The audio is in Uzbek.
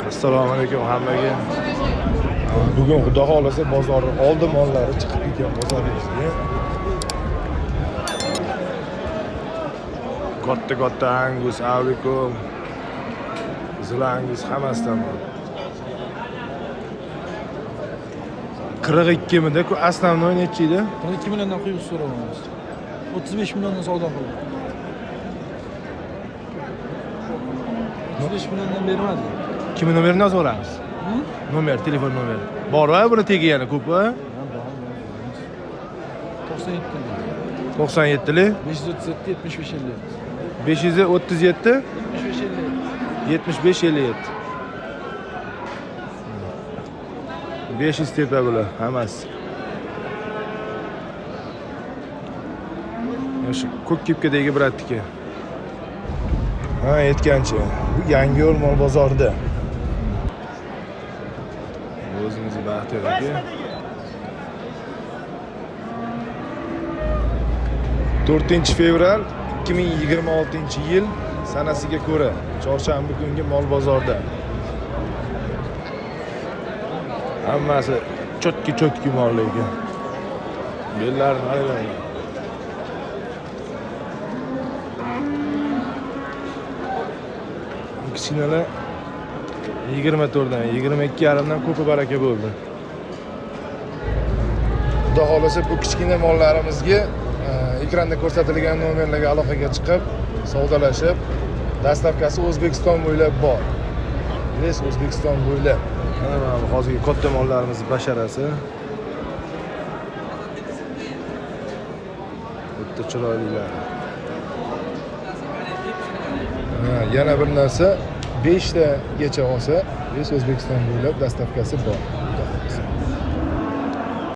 Assalomu alaykum hammaga. Bugun xudo xolasa bozor oldi mollari chiqib ketgan bozorimizga. Katta Angus, Avikum, Zilangus hammasidan bor. 42 mingda-ku основной necha edi? 12 milliondan quyib so'rayapmiz. 35 milliondan savdo qildik. 35 milliondan bermadi. Kimning nomerini yozib olamiz? Nomer, telefon nomeri. Bor-a, buni tegi yana ko'p-a? 97 lik 537 75 57. 537 75 57. 75 57. 500 tepa bular hammasi. Shu ko'k kepkadagi bratniki. Ha, aytgancha. Bu Yangiyo'l mol bozorida. O'zingizni baxtiyor aka. 4-fevral 2026-yil sanasiga ko'ra chorshanba kungi mol bozorda. Hammasi chotki mol ekan. Bellarni aylanadi. Kichkinalar 24 dan 22,5 dan ko'pi baraka bo'ldi. Xudo xolasa bu kichkina mollarimizga ekranda ko'rsatilgan nomerlarga aloqaga chiqib, savdolashib, dastavkasi O'zbekiston bo'ylab bor. Res O'zbekiston bo'ylab. Mana bu hozirgi katta mollarimiz basharasi. Bitta chiroylilar. Yana bir narsa 5 tagacha olsa, Res O'zbekiston bo'ylab dastavkasi bor.